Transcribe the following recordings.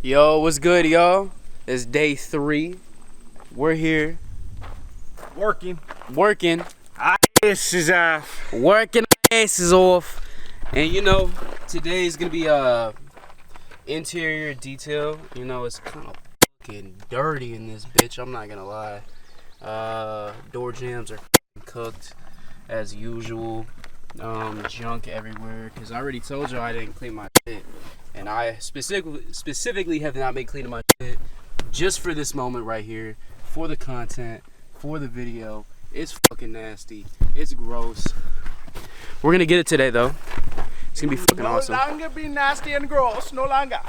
Yo, what's good, y'all? It's day 3. We're here Working. Asses off. Working our asses off. And you know, today is gonna be interior detail. You know, it's kind of fucking dirty in this bitch. I'm not gonna lie. Door jams are cooked as usual. Junk everywhere. Cause I already told you I didn't clean my shit, and I specifically have not been cleaning my shit just for this moment right here, for the content, for the video. It's fucking nasty. It's gross. We're gonna get it today though. It's gonna be fucking awesome. No longer be nasty and gross. No longer.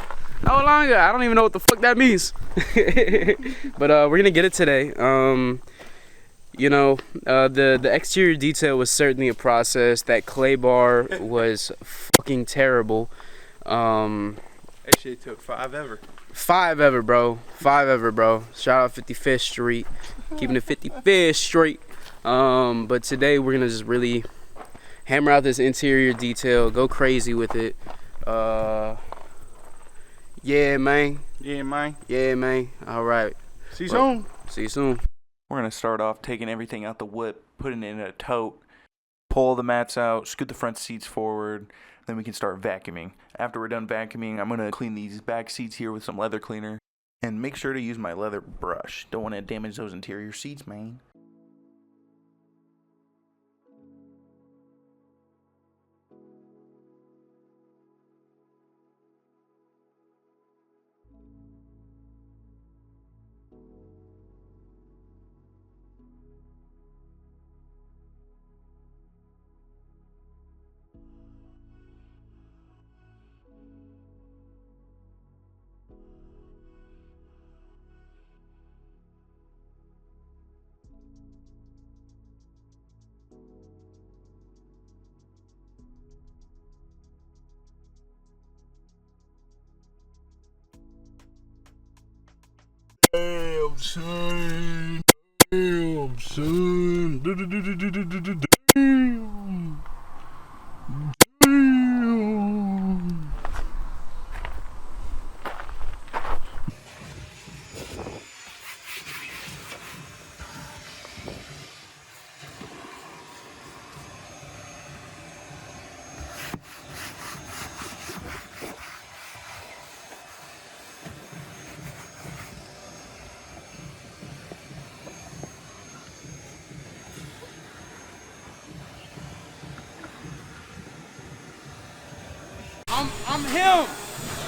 No longer. I don't even know what the fuck that means. But we're gonna get it today. You know, the exterior detail was certainly a process. That clay bar was fucking terrible. Actually, it took 5 ever. 5 ever, bro. 5 ever, bro. Shout out 55th Street. Keeping it 55th Street. But today we're gonna just really hammer out this interior detail. Go crazy with it. Yeah, man. Yeah, man. Yeah, man. All right. See you soon. See you soon. We're going to start off taking everything out the whip, putting it in a tote, pull the mats out, scoot the front seats forward, then we can start vacuuming. After we're done vacuuming, I'm going to clean these back seats here with some leather cleaner, and make sure to use my leather brush. Don't want to damage those interior seats, man. Damn, son. Damn, son. Damn. Damn.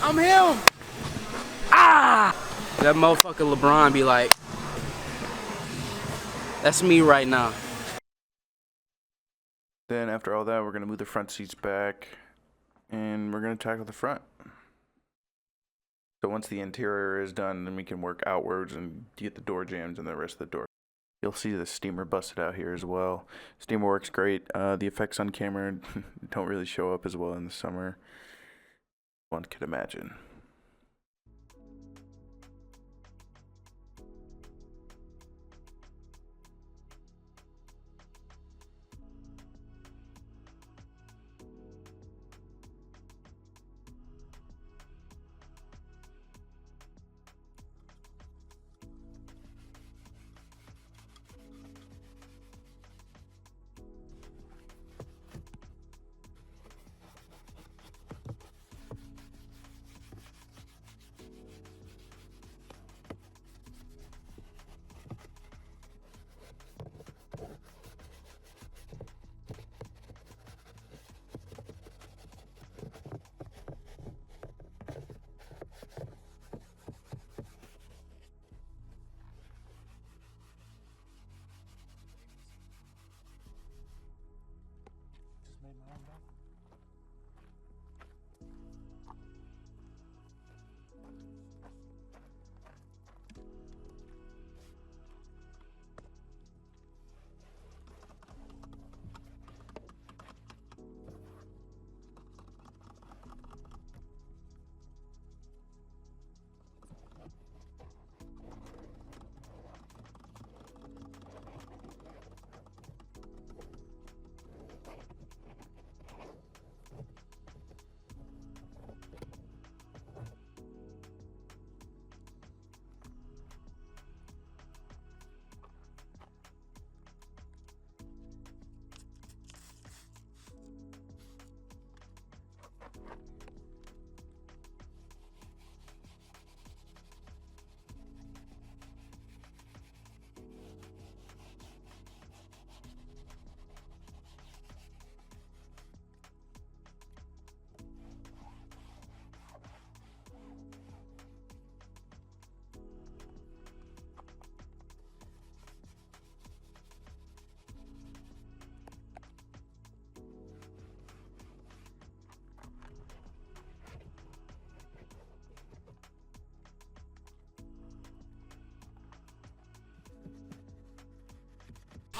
I'm him. Ah! That motherfucker LeBron be like, that's me right now. Then after all that, we're going to move the front seats back, and we're going to tackle the front. So once the interior is done, then we can work outwards and get the door jams and the rest of the door. You'll see the steamer busted out here as well. Steamer works great. The effects on camera don't really show up as well in the summer. One could imagine.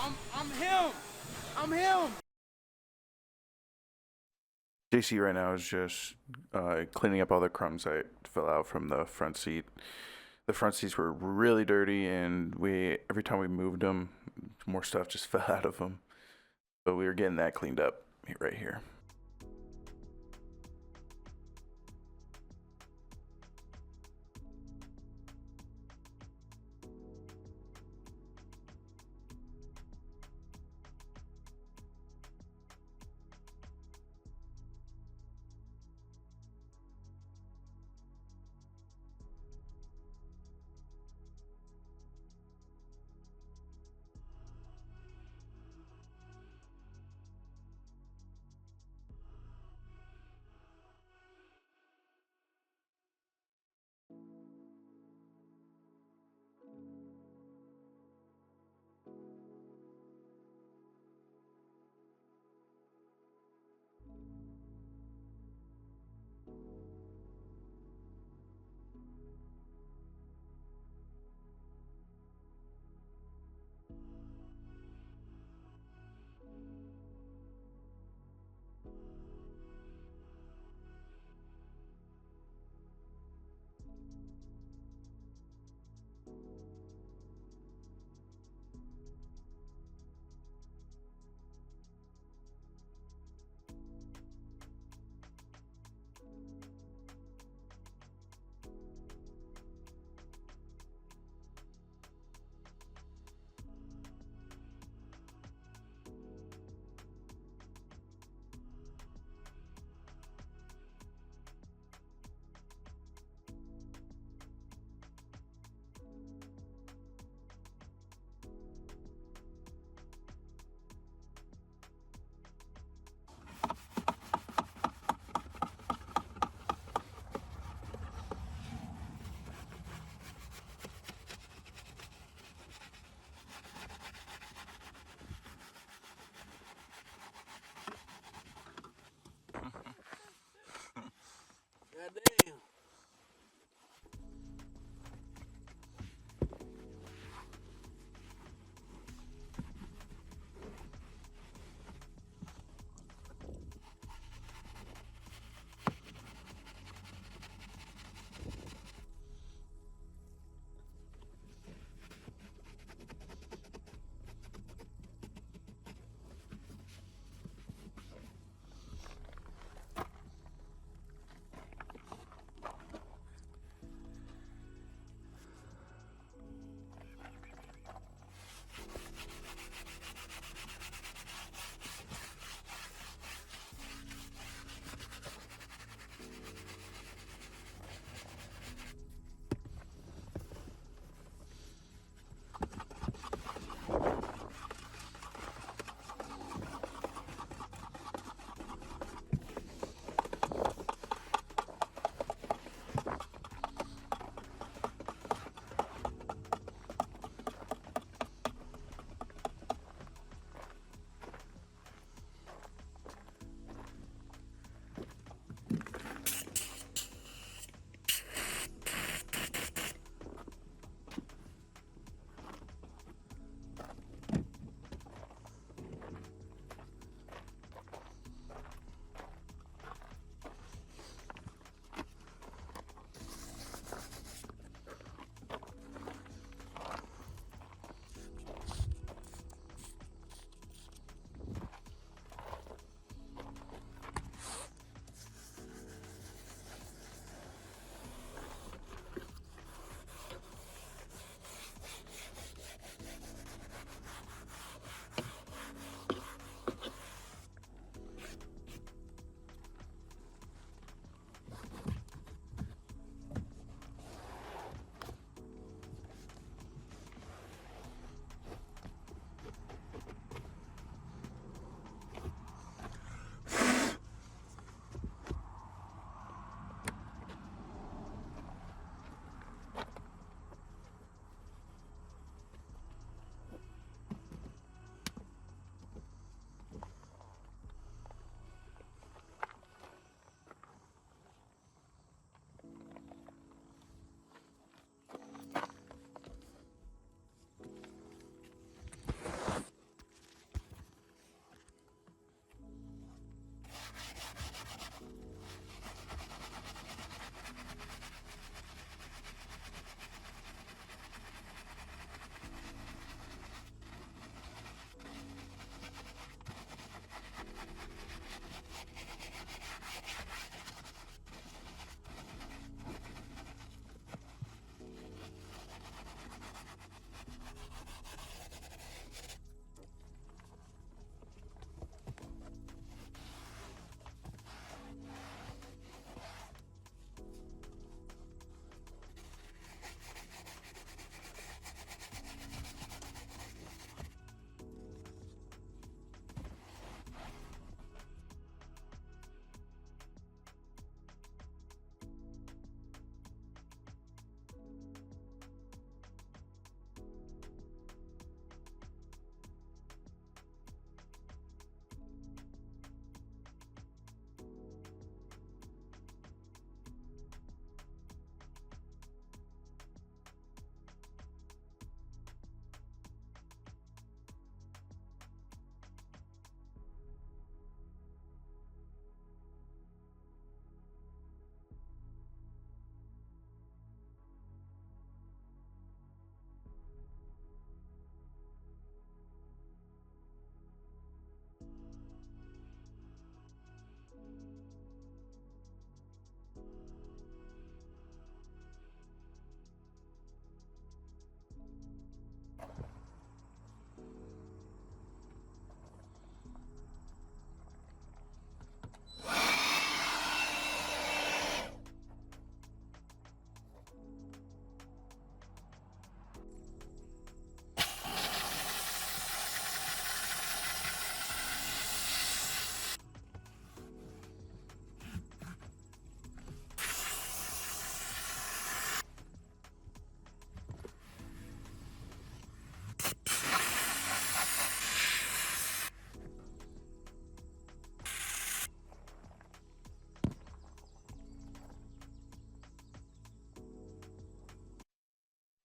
I'm him. I'm him. JC right now is just cleaning up all the crumbs that fell out from the front seat. The front seats were really dirty, and every time we moved them, more stuff just fell out of them. But we were getting that cleaned up right here.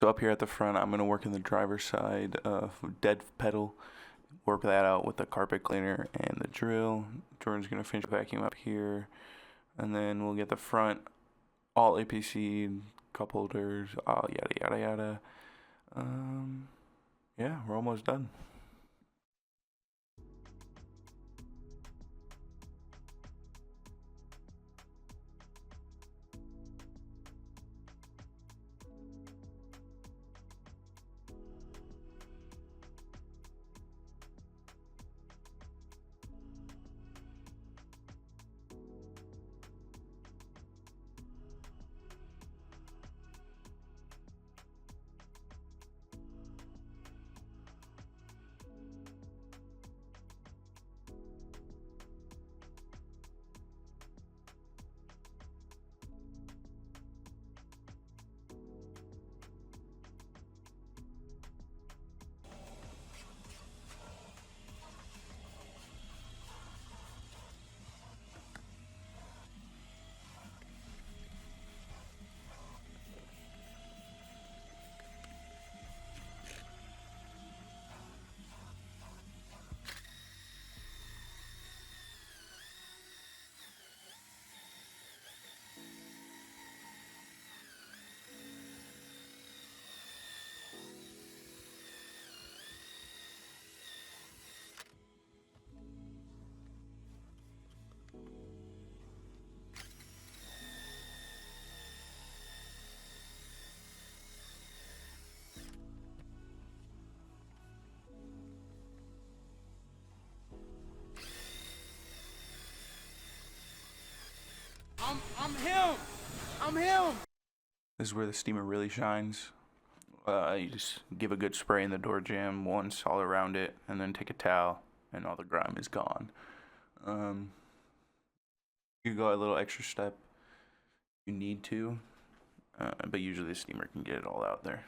So up here at the front, I'm gonna work in the driver's side, dead pedal, work that out with the carpet cleaner and the drill. Jordan's gonna finish vacuum up here, and then we'll get the front all APC, cup holders, all yada yada yada. Yeah, we're almost done. I'm him. This is where the steamer really shines. You just give a good spray in the door jamb once all around it, and then take a towel, and all the grime is gone. You go a little extra step. You need to, but usually the steamer can get it all out there.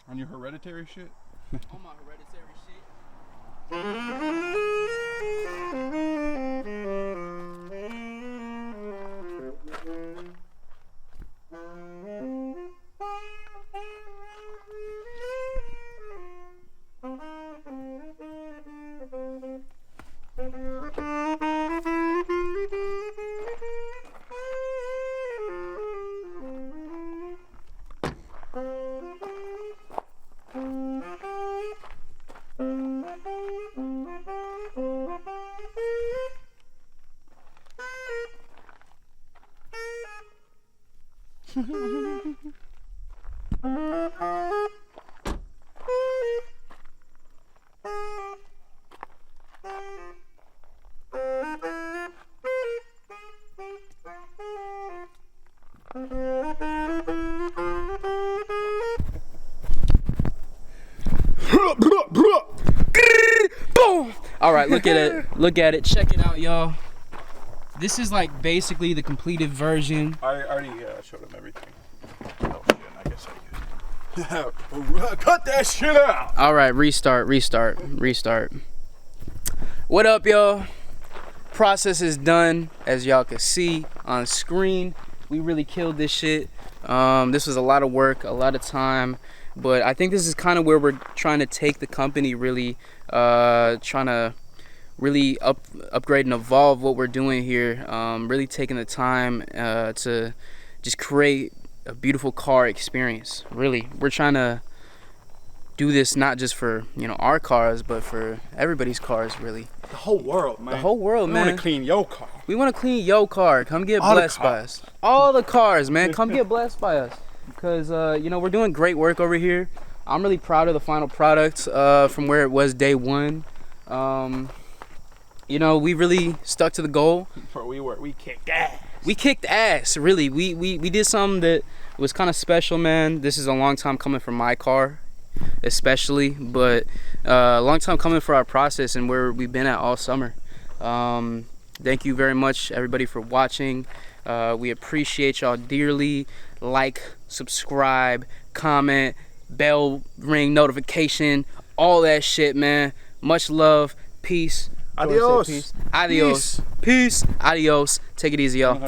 On your hereditary shit? On my hereditary shit. Boom! All right, look at it. Look at it. Check it out, y'all. This is like basically the completed version. I already showed him everything. Oh shit, I guess I could. Cut that shit out! All right, restart. What up, y'all? Process is done, as y'all can see on screen. We really killed this shit. This was a lot of work, a lot of time, but I think this is kind of where we're trying to take the company, really trying to really upgrade and evolve what we're doing here. Really taking the time to just create a beautiful car experience. Really, we're trying to do this not just for, you know, our cars, but for everybody's cars, really. The whole world, man. The whole world, we man. We want to clean your car. We want to clean your car. Come get All blessed the by us. All the cars, man. Come get blessed by us. Because, you know, we're doing great work over here. I'm really proud of the final product from where it was day one. You you know, we really stuck to the goal. Bro, we kicked ass. We kicked ass, really. We did something that was kind of special, man. This is a long time coming for my car, especially, but a long time coming for our process and where we've been at all summer. Thank you very much, everybody, for watching. We appreciate y'all dearly. Like, subscribe, comment, bell ring notification, all that shit, man. Much love. Peace. Adios. Peace. Adios. Peace. Adios. Take it easy, y'all.